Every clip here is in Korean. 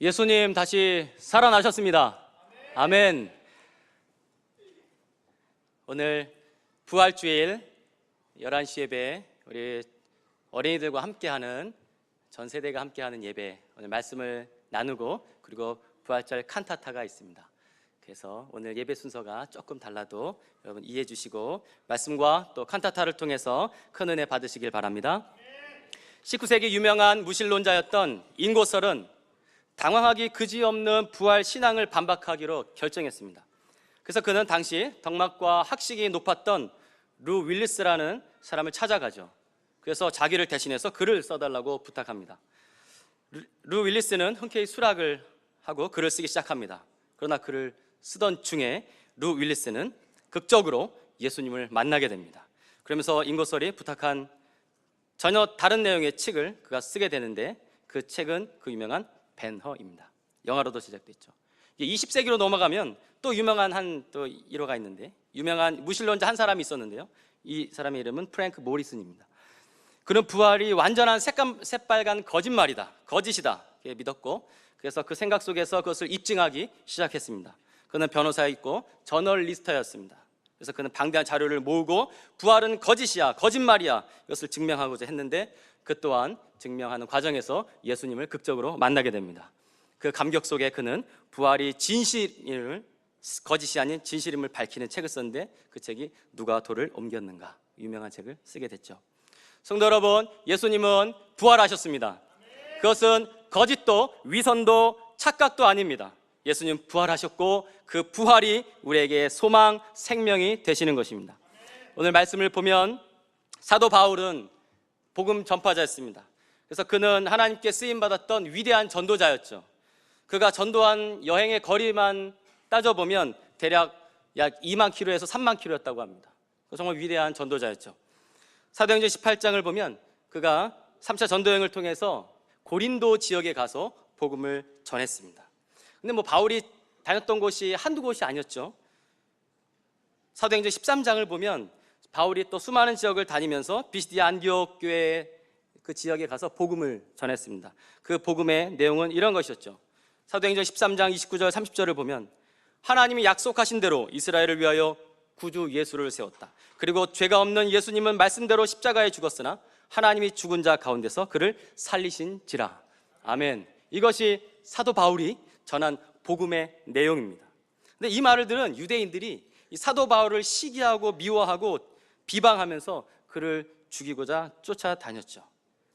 예수님 다시 살아나셨습니다. 아멘. 오늘 부활주일 11시 예배, 우리 어린이들과 함께하는 전 세대가 함께하는 예배, 오늘 말씀을 나누고 그리고 부활절 칸타타가 있습니다. 그래서 오늘 예배 순서가 조금 달라도 여러분 이해해 주시고 말씀과 또 칸타타를 통해서 큰 은혜 받으시길 바랍니다. 19세기 유명한 무신론자였던 인고설은 당황하기 그지없는 부활 신앙을 반박하기로 결정했습니다. 그래서 그는 당시 덕막과 학식이 높았던 루 윌리스라는 사람을 찾아가죠. 그래서 자기를 대신해서 글을 써달라고 부탁합니다. 루 윌리스는 흔쾌히 수락을 하고 글을 쓰기 시작합니다. 그러나 글을 쓰던 중에 루 윌리스는 극적으로 예수님을 만나게 됩니다. 그러면서 인고설이 부탁한 전혀 다른 내용의 책을 그가 쓰게 되는데, 그 책은 그 유명한 벤허입니다. 영화로도 제작됐죠. 20세기로 넘어가면 또 유명한 한 또 일화가 있는데, 유명한 무신론자 한 사람이 있었는데요, 이 사람의 이름은 프랭크 모리슨입니다. 그는 부활이 완전한 새빨간 거짓말이다, 거짓이다 믿었고, 그래서 그 생각 속에서 그것을 입증하기 시작했습니다. 그는 변호사였고 저널리스트였습니다. 그래서 그는 방대한 자료를 모으고 부활은 거짓이야, 거짓말이야, 이것을 증명하고자 했는데, 그 또한 증명하는 과정에서 예수님을 극적으로 만나게 됩니다. 그 감격 속에 그는 부활이 진실임을, 거짓이 아닌 진실임을 밝히는 책을 썼는데, 그 책이 누가 돌을 옮겼는가, 유명한 책을 쓰게 됐죠. 성도 여러분, 예수님은 부활하셨습니다. 그것은 거짓도 위선도 착각도 아닙니다. 예수님 부활하셨고 그 부활이 우리에게 소망, 생명이 되시는 것입니다. 오늘 말씀을 보면 사도 바울은 복음 전파자였습니다. 그래서 그는 하나님께 쓰임받았던 위대한 전도자였죠. 그가 전도한 여행의 거리만 따져보면 대략 약 2만 킬로에서 3만 킬로였다고 합니다. 정말 위대한 전도자였죠. 사도행전 18장을 보면 그가 3차 전도여행을 통해서 고린도 지역에 가서 복음을 전했습니다. 근데 바울이 다녔던 곳이 한두 곳이 아니었죠. 사도행전 13장을 보면 바울이 또 수많은 지역을 다니면서 비시디아 안디옥 교회 그 지역에 가서 복음을 전했습니다. 그 복음의 내용은 이런 것이었죠. 사도행전 13장 29절 30절을 보면 하나님이 약속하신 대로 이스라엘을 위하여 구주 예수를 세웠다. 그리고 죄가 없는 예수님은 말씀대로 십자가에 죽었으나 하나님이 죽은 자 가운데서 그를 살리신지라. 아멘. 이것이 사도 바울이 전한 복음의 내용입니다. 근데 이 말을 들은 유대인들이 이 사도 바울을 시기하고 미워하고 비방하면서 그를 죽이고자 쫓아다녔죠.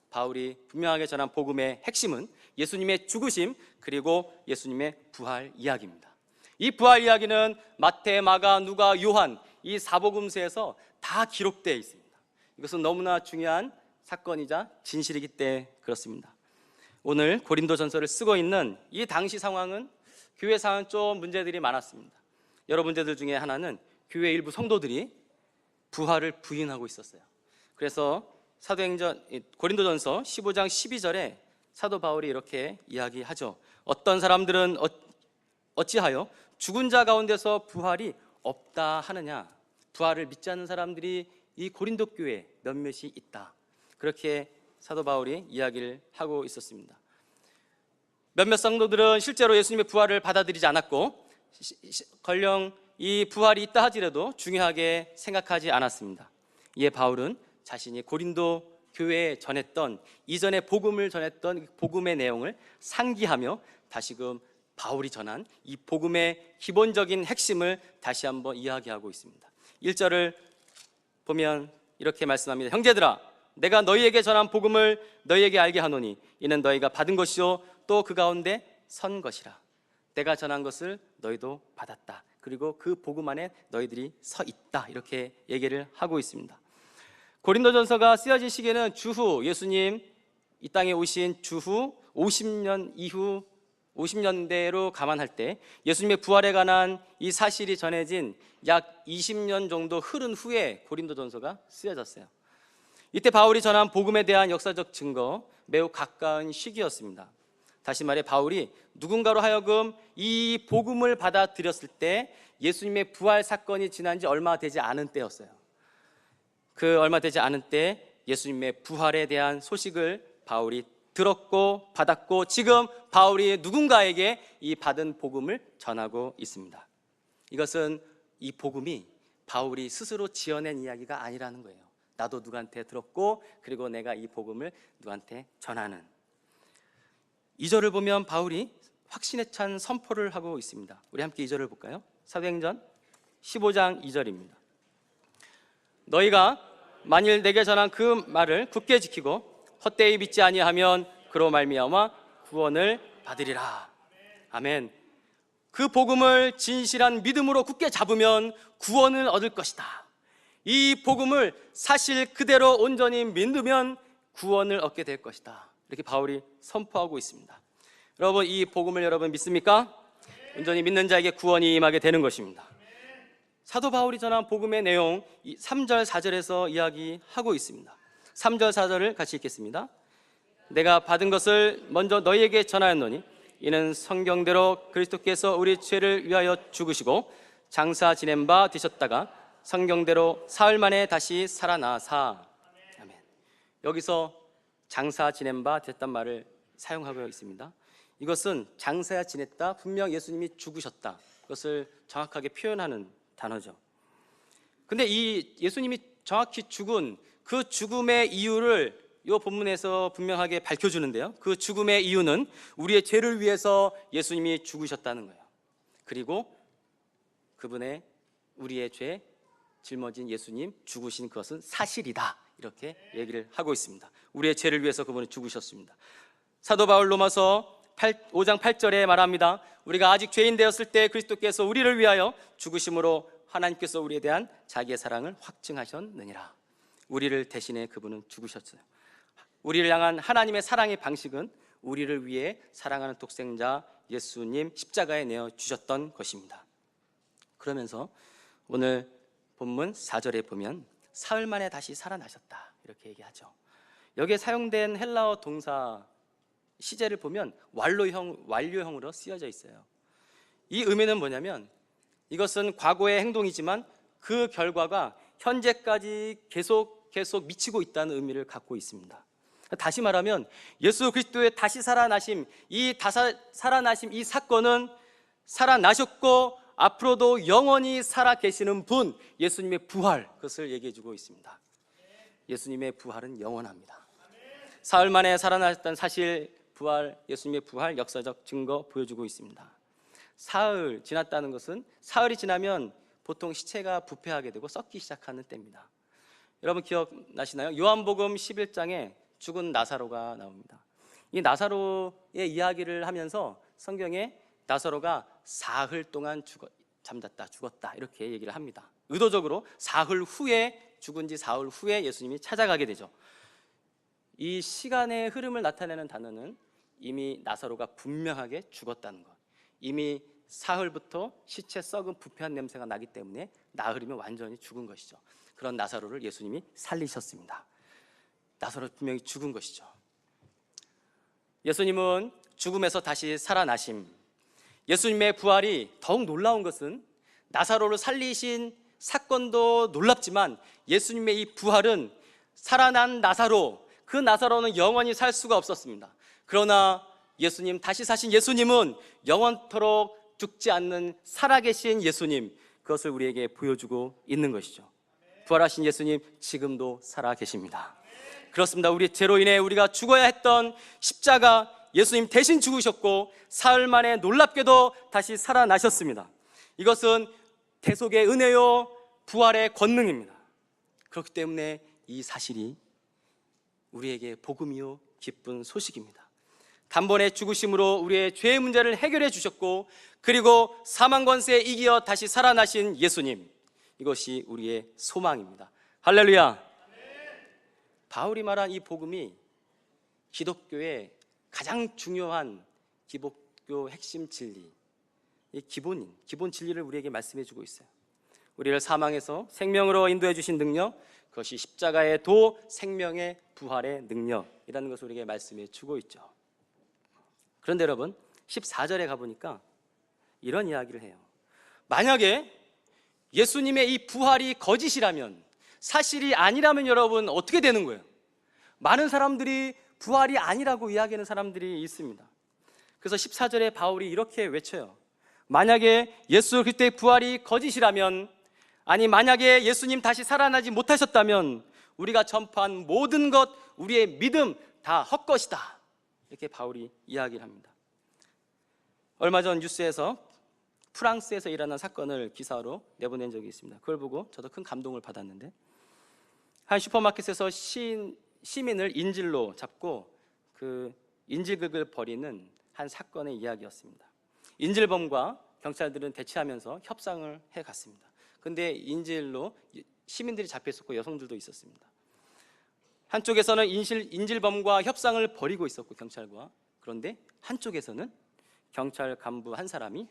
바울이 분명하게 전한 복음의 핵심은 예수님의 죽으심 그리고 예수님의 부활 이야기입니다. 이 부활 이야기는 마태, 마가, 누가, 요한 이 사복음서에서 다 기록되어 있습니다. 이것은 너무나 중요한 사건이자 진실이기 때문에 그렇습니다. 오늘 고린도전서를 쓰고 있는 이 당시 상황은, 교회 상황은 좀 문제들이 많았습니다. 여러 문제들 중에 하나는 교회 일부 성도들이 부활을 부인하고 있었어요. 그래서 고린도전서 15장 12절에 사도 바울이 이렇게 이야기하죠. 어떤 사람들은 어찌하여 죽은 자 가운데서 부활이 없다 하느냐. 부활을 믿지 않는 사람들이 이 고린도 교회에 몇몇이 있다. 그렇게 사도 바울이 이야기를 하고 있었습니다. 몇몇 성도들은 실제로 예수님의 부활을 받아들이지 않았고 걸령 이 부활이 있다 하더라도 중요하게 생각하지 않았습니다. 이에 바울은 자신이 고린도 교회에 전했던, 이전에 복음을 전했던 복음의 내용을 상기하며 다시금 바울이 전한 이 복음의 기본적인 핵심을 다시 한번 이야기하고 있습니다. 1절을 보면 이렇게 말씀합니다. 형제들아, 내가 너희에게 전한 복음을 너희에게 알게 하노니 이는 너희가 받은 것이요 또 그 가운데 선 것이라. 내가 전한 것을 너희도 받았다. 그리고 그 복음 안에 너희들이 서 있다. 이렇게 얘기를 하고 있습니다. 고린도전서가 쓰여진 시기는 주후, 예수님 이 땅에 오신 주후 50년 이후 50년대로 감안할 때 예수님의 부활에 관한 이 사실이 전해진 약 20년 정도 흐른 후에 고린도전서가 쓰여졌어요. 이때 바울이 전한 복음에 대한 역사적 증거, 매우 가까운 시기였습니다. 다시 말해 바울이 누군가로 하여금 이 복음을 받아들였을 때 예수님의 부활 사건이 지난 지 얼마 되지 않은 때였어요. 그 얼마 되지 않은 때 예수님의 부활에 대한 소식을 바울이 들었고 받았고 지금 바울이 누군가에게 이 받은 복음을 전하고 있습니다. 이것은 이 복음이 바울이 스스로 지어낸 이야기가 아니라는 거예요. 나도 누구한테 들었고 그리고 내가 이 복음을 누구한테 전하는. 2절을 보면 바울이 확신에 찬 선포를 하고 있습니다. 우리 함께 2절을 볼까요? 사도행전 15장 2절입니다. 너희가 만일 내게 전한 그 말을 굳게 지키고 헛되이 믿지 아니하면 그로 말미암아 구원을 받으리라. 아멘. 그 복음을 진실한 믿음으로 굳게 잡으면 구원을 얻을 것이다. 이 복음을 사실 그대로 온전히 믿으면 구원을 얻게 될 것이다. 이렇게 바울이 선포하고 있습니다. 여러분, 이 복음을 여러분 믿습니까? 온전히 믿는 자에게 구원이 임하게 되는 것입니다. 사도 바울이 전한 복음의 내용 3절 4절에서 이야기하고 있습니다. 3절 4절을 같이 읽겠습니다. 내가 받은 것을 먼저 너희에게 전하였노니 이는 성경대로 그리스도께서 우리 죄를 위하여 죽으시고 장사 지낸 바 되셨다가 성경대로 사흘 만에 다시 살아나사. 아멘. 여기서 장사 지낸 바 됐단 말을 사용하고 있습니다. 이것은 장사야 지냈다, 분명 예수님이 죽으셨다, 그것을 정확하게 표현하는 단어죠. 근데 이 예수님이 정확히 죽은 그 죽음의 이유를 이 본문에서 분명하게 밝혀주는데요, 그 죽음의 이유는 우리의 죄를 위해서 예수님이 죽으셨다는 거예요. 그리고 그분의 우리의 죄 짊어진 예수님 죽으신 그것은 사실이다, 이렇게 얘기를 하고 있습니다. 우리의 죄를 위해서 그분이 죽으셨습니다. 사도 바울 로마서 5장 8절에 말합니다. 우리가 아직 죄인 되었을 때 그리스도께서 우리를 위하여 죽으심으로 하나님께서 우리에 대한 자기의 사랑을 확증하셨느니라. 우리를 대신해 그분은 죽으셨어요. 우리를 향한 하나님의 사랑의 방식은 우리를 위해 사랑하는 독생자 예수님 십자가에 내어 주셨던 것입니다. 그러면서 오늘 본문 4절에 보면 사흘 만에 다시 살아나셨다, 이렇게 얘기하죠. 여기에 사용된 헬라어 동사 시제를 보면 완료형으로 쓰여져 있어요. 이 의미는 뭐냐면 이것은 과거의 행동이지만 그 결과가 현재까지 계속 미치고 있다는 의미를 갖고 있습니다. 다시 말하면 예수 그리스도의 다시 살아나심, 살아나심 이 사건은 살아나셨고 앞으로도 영원히 살아계시는 분, 예수님의 부활, 그것을 얘기해주고 있습니다. 예수님의 부활은 영원합니다. 사흘 만에 살아나셨다는 사실, 부활, 예수님의 부활 역사적 증거 보여주고 있습니다. 사흘 지났다는 것은 사흘이 지나면 보통 시체가 부패하게 되고 썩기 시작하는 때입니다. 여러분 기억나시나요? 요한복음 11장에 죽은 나사로가 나옵니다. 이 나사로의 이야기를 하면서 성경에 나사로가 사흘 동안 죽었다 이렇게 얘기를 합니다. 의도적으로 사흘 후에, 죽은 지 사흘 후에 예수님이 찾아가게 되죠. 이 시간의 흐름을 나타내는 단어는 이미 나사로가 분명하게 죽었다는 것, 이미 사흘부터 시체 썩은 부패한 냄새가 나기 때문에 나흘이면 완전히 죽은 것이죠. 그런 나사로를 예수님이 살리셨습니다. 나사로 분명히 죽은 것이죠. 예수님은 죽음에서 다시 살아나심, 예수님의 부활이 더욱 놀라운 것은 나사로를 살리신 사건도 놀랍지만 예수님의 이 부활은 살아난 나사로, 그 나사로는 영원히 살 수가 없었습니다. 그러나 예수님, 다시 사신 예수님은 영원토록 죽지 않는 살아계신 예수님, 그것을 우리에게 보여주고 있는 것이죠. 부활하신 예수님 지금도 살아계십니다. 그렇습니다. 우리 죄로 인해 우리가 죽어야 했던 십자가, 예수님 대신 죽으셨고 사흘 만에 놀랍게도 다시 살아나셨습니다. 이것은 대속의 은혜요 부활의 권능입니다. 그렇기 때문에 이 사실이 우리에게 복음이요 기쁜 소식입니다. 단번에 죽으심으로 우리의 죄의 문제를 해결해 주셨고, 그리고 사망 권세에 이기어 다시 살아나신 예수님, 이것이 우리의 소망입니다. 할렐루야. 바울이 말한 이 복음이 기독교의 가장 중요한 기독교 핵심 진리, 이 기본 진리를 우리에게 말씀해 주고 있어요. 우리를 사망에서 생명으로 인도해 주신 능력, 그것이 십자가의 도, 생명의 부활의 능력이라는 것을 우리에게 말씀해 주고 있죠. 그런데 여러분 14절에 가보니까 이런 이야기를 해요. 만약에 예수님의 이 부활이 거짓이라면, 사실이 아니라면 여러분 어떻게 되는 거예요? 많은 사람들이 부활이 아니라고 이야기하는 사람들이 있습니다. 그래서 14절에 바울이 이렇게 외쳐요. 만약에 예수 그리스도의 부활이 거짓이라면, 아니 만약에 예수님 다시 살아나지 못하셨다면 우리가 전파한 모든 것, 우리의 믿음 다 헛것이다. 이렇게 바울이 이야기를 합니다. 얼마 전 뉴스에서 프랑스에서 일어난 사건을 기사로 내보낸 적이 있습니다. 그걸 보고 저도 큰 감동을 받았는데, 한 슈퍼마켓에서 시민을 인질로 잡고 그 인질극을 벌이는 한 사건의 이야기였습니다. 인질범과 경찰들은 대치하면서 협상을 해갔습니다. 그런데 인질로 시민들이 잡혀 있었고 여성들도 있었습니다. 한쪽에서는 인질범과 협상을 벌이고 있었고 경찰과, 그런데 한쪽에서는 경찰 간부 한 사람이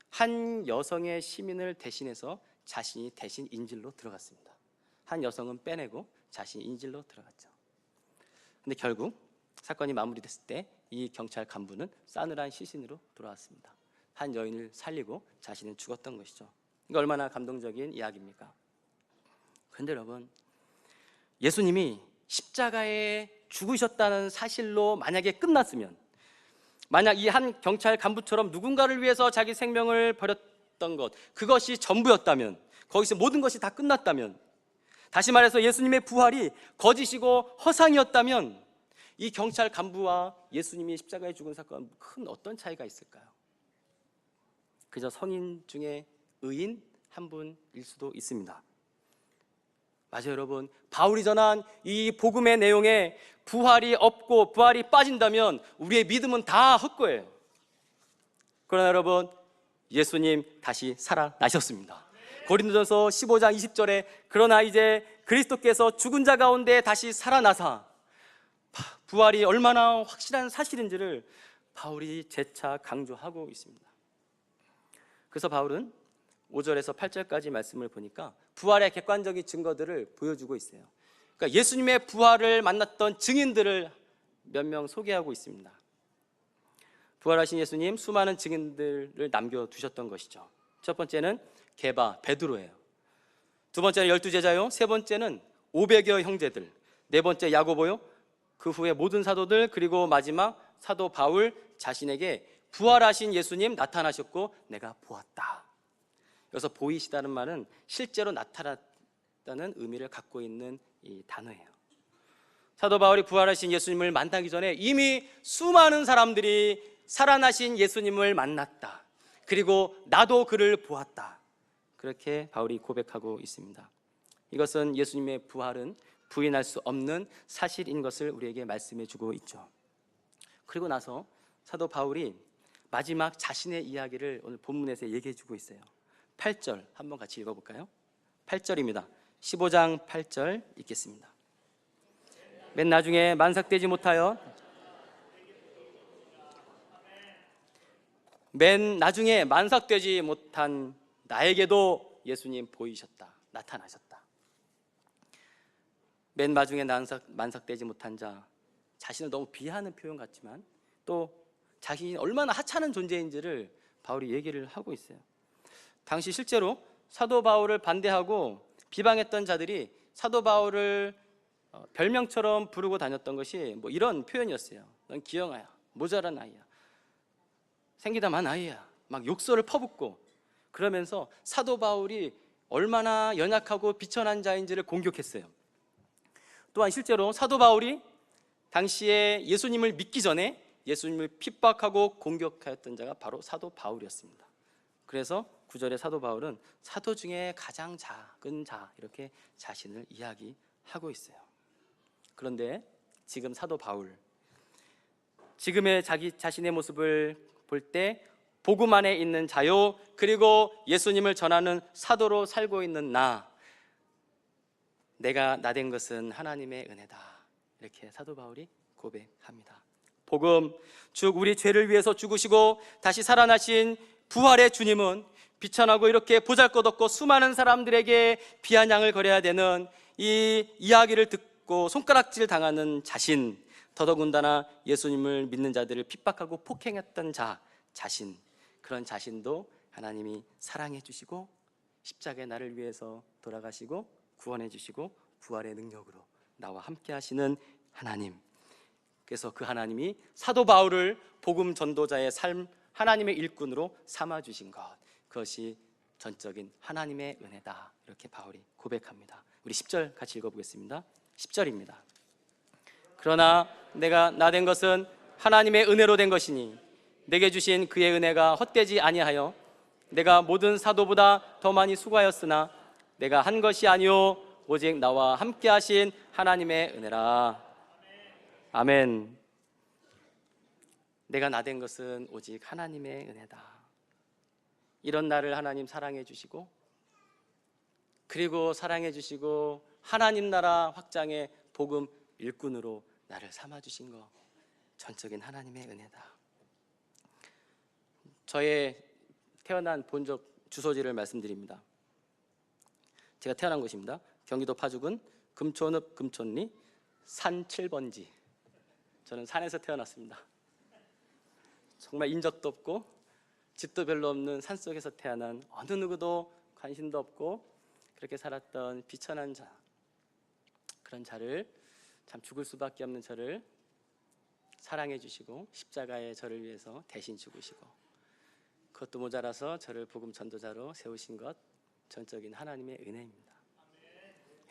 한 여성의 시민을 대신해서 자신이 대신 인질로 들어갔습니다. 한 여성은 빼내고 자신이 인질로 들어갔죠. 근데 결국 사건이 마무리됐을 때 이 경찰 간부는 싸늘한 시신으로 돌아왔습니다. 한 여인을 살리고 자신은 죽었던 것이죠. 이게 얼마나 감동적인 이야기입니까? 그런데 여러분, 예수님이 십자가에 죽으셨다는 사실로 만약에 끝났으면, 만약 이 한 경찰 간부처럼 누군가를 위해서 자기 생명을 버렸던 것, 그것이 전부였다면, 거기서 모든 것이 다 끝났다면, 다시 말해서 예수님의 부활이 거짓이고 허상이었다면 이 경찰 간부와 예수님이 십자가에 죽은 사건은 큰 어떤 차이가 있을까요? 그저 성인 중에 의인 한 분일 수도 있습니다. 맞아요, 여러분. 바울이 전한 이 복음의 내용에 부활이 없고 부활이 빠진다면 우리의 믿음은 다 헛거예요. 그러나 여러분, 예수님 다시 살아나셨습니다. 고린도전서 15장 20절에 그러나 이제 그리스도께서 죽은 자 가운데 다시 살아나사, 부활이 얼마나 확실한 사실인지를 바울이 재차 강조하고 있습니다. 그래서 바울은 5절에서 8절까지 말씀을 보니까 부활의 객관적인 증거들을 보여주고 있어요. 그러니까 예수님의 부활을 만났던 증인들을 몇 명 소개하고 있습니다. 부활하신 예수님 수많은 증인들을 남겨두셨던 것이죠. 첫 번째는 게바, 베드로예요. 두 번째는 12제자요. 세 번째는 500여 형제들. 네 번째 야고보요. 그 후에 모든 사도들, 그리고 마지막 사도 바울 자신에게 부활하신 예수님 나타나셨고 내가 보았다. 여기서 보이시다는 말은 실제로 나타났다는 의미를 갖고 있는 이 단어예요. 사도 바울이 부활하신 예수님을 만나기 전에 이미 수많은 사람들이 살아나신 예수님을 만났다. 그리고 나도 그를 보았다. 그렇게 바울이 고백하고 있습니다. 이것은 예수님의 부활은 부인할 수 없는 사실인 것을 우리에게 말씀해 주고 있죠. 그리고 나서 사도 바울이 마지막 자신의 이야기를 오늘 본문에서 얘기해 주고 있어요. 8절 한번 같이 읽어볼까요? 8절입니다. 15장 8절 읽겠습니다. 맨 나중에 만삭되지 못하여 맨 나중에 만삭되지 못한 나에게도 예수님 보이셨다. 나타나셨다. 맨 마중에 만삭되지 못한 자, 자신을 너무 비하하는 표현 같지만 또 자신이 얼마나 하찮은 존재인지를 바울이 얘기를 하고 있어요. 당시 실제로 사도 바울을 반대하고 비방했던 자들이 사도 바울을 별명처럼 부르고 다녔던 것이 뭐 이런 표현이었어요. 넌 기영아야, 모자란 아이야, 생기다만 아이야, 막 욕설을 퍼붓고, 그러면서 사도 바울이 얼마나 연약하고 비천한 자인지를 공격했어요. 또한 실제로 사도 바울이 당시에 예수님을 믿기 전에 예수님을 핍박하고 공격하였던 자가 바로 사도 바울이었습니다. 그래서 9절에 사도 바울은 사도 중에 가장 작은 자, 이렇게 자신을 이야기하고 있어요. 그런데 지금 사도 바울, 지금의 자신의 모습을 볼 때 복음 안에 있는 자요, 그리고 예수님을 전하는 사도로 살고 있는 내가 나된 것은 하나님의 은혜다. 이렇게 사도 바울이 고백합니다. 복음, 즉 우리 죄를 위해서 죽으시고 다시 살아나신 부활의 주님은 비천하고 이렇게 보잘것없고 수많은 사람들에게 비아냥을 거려야 되는 이 이야기를 듣고 손가락질 당하는 자신, 더더군다나 예수님을 믿는 자들을 핍박하고 폭행했던 자신, 그런 자신도 하나님이 사랑해 주시고 십자가에 나를 위해서 돌아가시고 구원해 주시고 부활의 능력으로 나와 함께 하시는 하나님, 그래서 그 하나님이 사도 바울을 복음 전도자의 삶, 하나님의 일꾼으로 삼아주신 것, 그것이 전적인 하나님의 은혜다, 이렇게 바울이 고백합니다. 우리 10절 같이 읽어보겠습니다. 10절입니다. 그러나 내가 나 된 것은 하나님의 은혜로 된 것이니 내게 주신 그의 은혜가 헛되지 아니하여 내가 모든 사도보다 더 많이 수고하였으나 내가 한 것이 아니요 오직 나와 함께 하신 하나님의 은혜라. 아멘. 내가 나 된 것은 오직 하나님의 은혜다. 이런 나를 하나님 사랑해 주시고, 그리고 사랑해 주시고 하나님 나라 확장의 복음 일꾼으로 나를 삼아 주신 거, 전적인 하나님의 은혜다. 저의 태어난 본적 주소지를 말씀드립니다. 제가 태어난 곳입니다. 경기도 파주군 금촌읍 금촌리 산 7번지. 저는 산에서 태어났습니다. 정말 인적도 없고 집도 별로 없는 산속에서 태어난, 어느 누구도 관심도 없고 그렇게 살았던 비천한 자, 그런 자를, 참 죽을 수밖에 없는 저를 사랑해 주시고 십자가에 저를 위해서 대신 죽으시고, 그것도 모자라서 저를 복음 전도자로 세우신 것, 전적인 하나님의 은혜입니다.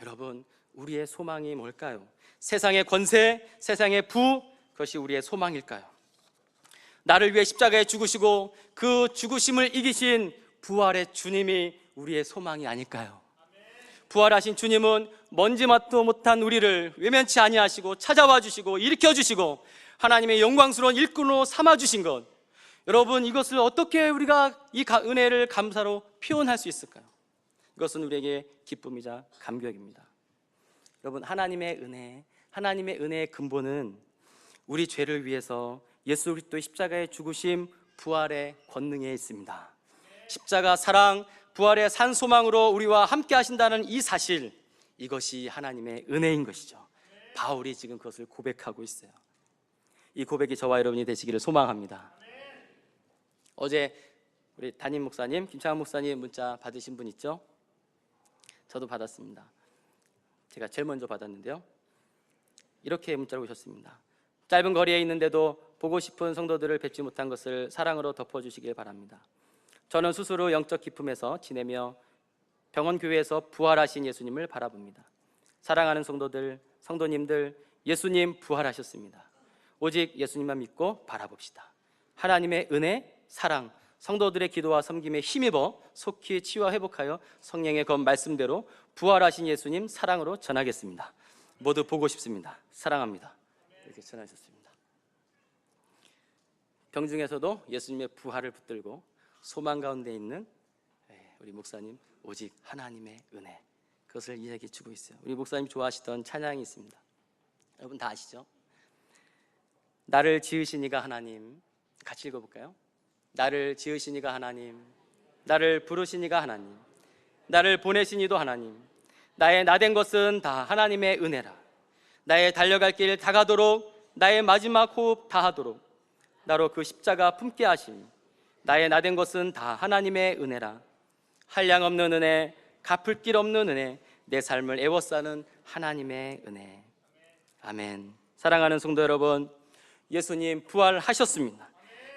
여러분, 우리의 소망이 뭘까요? 세상의 권세, 세상의 부, 그것이 우리의 소망일까요? 나를 위해 십자가에 죽으시고 그 죽으심을 이기신 부활의 주님이 우리의 소망이 아닐까요? 부활하신 주님은 먼지맛도 못한 우리를 외면치 아니하시고 찾아와 주시고 일으켜 주시고 하나님의 영광스러운 일꾼으로 삼아 주신 것, 여러분, 이것을 어떻게 우리가 이 은혜를 감사로 표현할 수 있을까요? 이것은 우리에게 기쁨이자 감격입니다. 여러분, 하나님의 은혜, 하나님의 은혜의 근본은 우리 죄를 위해서 예수 그리스도의 십자가의 죽으심, 부활의 권능에 있습니다. 십자가 사랑, 부활의 산 소망으로 우리와 함께 하신다는 이 사실, 이것이 하나님의 은혜인 것이죠. 바울이 지금 그것을 고백하고 있어요. 이 고백이 저와 여러분이 되시기를 소망합니다. 어제 우리 담임 목사님, 김창환 목사님 문자 받으신 분 있죠? 저도 받았습니다. 제가 제일 먼저 받았는데요, 이렇게 문자를 오셨습니다. 짧은 거리에 있는데도 보고 싶은 성도들을 뵙지 못한 것을 사랑으로 덮어주시길 바랍니다. 저는 스스로 영적 기쁨에서 지내며 병원교회에서 부활하신 예수님을 바라봅니다. 사랑하는 성도들, 성도님들, 예수님 부활하셨습니다. 오직 예수님만 믿고 바라봅시다. 하나님의 은혜, 사랑, 성도들의 기도와 섬김에 힘입어 속히 치유와 회복하여 성령의 그 말씀대로 부활하신 예수님 사랑으로 전하겠습니다. 모두 보고 싶습니다. 사랑합니다. 이렇게 전하셨습니다. 병중에서도 예수님의 부활을 붙들고 소망 가운데 있는 우리 목사님, 오직 하나님의 은혜, 그것을 이야기해 주고 있어요. 우리 목사님 좋아하시던 찬양이 있습니다. 여러분 다 아시죠? 나를 지으신 이가 하나님. 같이 읽어볼까요? 나를 지으신 이가 하나님, 나를 부르신 이가 하나님, 나를 보내신 이도 하나님, 나의 나 된 것은 다 하나님의 은혜라. 나의 달려갈 길 다가도록, 나의 마지막 호흡 다하도록 나로 그 십자가 품게 하심. 나의 나 된 것은 다 하나님의 은혜라. 한량 없는 은혜, 갚을 길 없는 은혜, 내 삶을 애워싸는 하나님의 은혜. 아멘. 사랑하는 성도 여러분, 예수님 부활하셨습니다.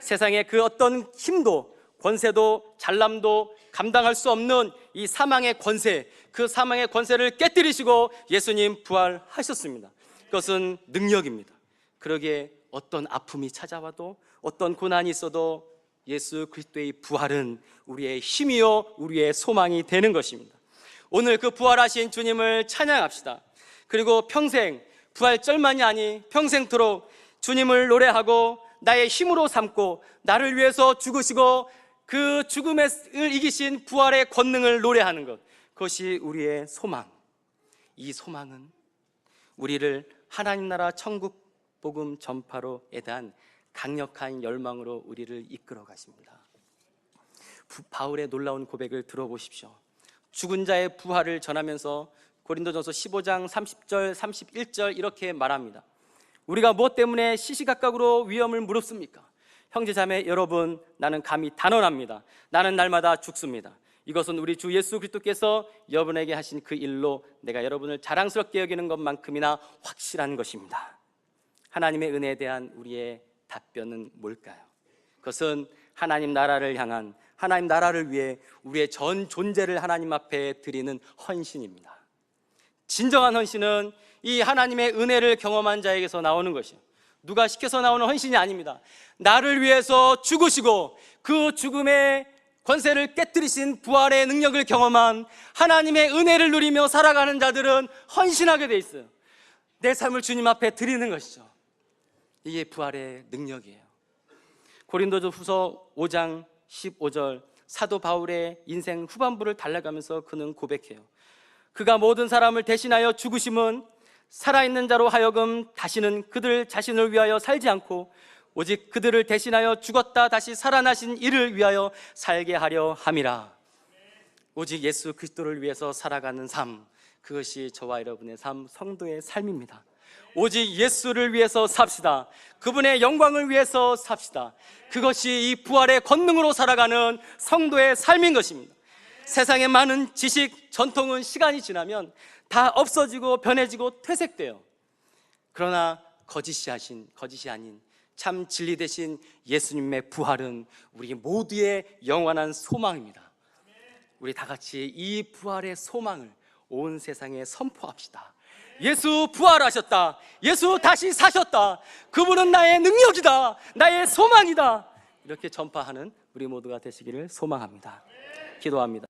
세상의 그 어떤 힘도, 권세도, 잘남도 감당할 수 없는 이 사망의 권세, 그 사망의 권세를 깨뜨리시고 예수님 부활하셨습니다. 그것은 능력입니다. 그러기에 어떤 아픔이 찾아와도, 어떤 고난이 있어도 예수 그리스도의 부활은 우리의 힘이요 우리의 소망이 되는 것입니다. 오늘 그 부활하신 주님을 찬양합시다. 그리고 평생, 부활절만이 아니 평생토록 주님을 노래하고 나의 힘으로 삼고 나를 위해서 죽으시고 그 죽음을 이기신 부활의 권능을 노래하는 것, 그것이 우리의 소망. 이 소망은 우리를 하나님 나라 천국 복음 전파로 대한 강력한 열망으로 우리를 이끌어 가십니다. 바울의 놀라운 고백을 들어보십시오. 죽은 자의 부활을 전하면서 고린도전서 15장 30절 31절 이렇게 말합니다. 우리가 무엇 때문에 시시각각으로 위험을 무릅습니까? 형제자매 여러분, 나는 감히 단언합니다. 나는 날마다 죽습니다. 이것은 우리 주 예수 그리스도께서 여러분에게 하신 그 일로 내가 여러분을 자랑스럽게 여기는 것만큼이나 확실한 것입니다. 하나님의 은혜에 대한 우리의 답변은 뭘까요? 그것은 하나님 나라를 향한, 하나님 나라를 위해 우리의 전 존재를 하나님 앞에 드리는 헌신입니다. 진정한 헌신은 이 하나님의 은혜를 경험한 자에게서 나오는 것이에요. 누가 시켜서 나오는 헌신이 아닙니다. 나를 위해서 죽으시고 그 죽음의 권세를 깨뜨리신 부활의 능력을 경험한 하나님의 은혜를 누리며 살아가는 자들은 헌신하게 돼 있어요. 내 삶을 주님 앞에 드리는 것이죠. 이게 부활의 능력이에요. 고린도전후서 5장 15절, 사도 바울의 인생 후반부를 달려가면서 그는 고백해요. 그가 모든 사람을 대신하여 죽으심은 살아있는 자로 하여금 다시는 그들 자신을 위하여 살지 않고 오직 그들을 대신하여 죽었다 다시 살아나신 이를 위하여 살게 하려 함이라. 오직 예수 그리스도를 위해서 살아가는 삶, 그것이 저와 여러분의 삶, 성도의 삶입니다. 오직 예수를 위해서 삽시다. 그분의 영광을 위해서 삽시다. 그것이 이 부활의 권능으로 살아가는 성도의 삶인 것입니다. 세상의 많은 지식, 전통은 시간이 지나면 다 없어지고 변해지고 퇴색돼요. 그러나 거짓이 아닌 참 진리 되신 예수님의 부활은 우리 모두의 영원한 소망입니다. 우리 다 같이 이 부활의 소망을 온 세상에 선포합시다. 예수 부활하셨다. 예수 다시 사셨다. 그분은 나의 능력이다. 나의 소망이다. 이렇게 전파하는 우리 모두가 되시기를 소망합니다. 기도합니다.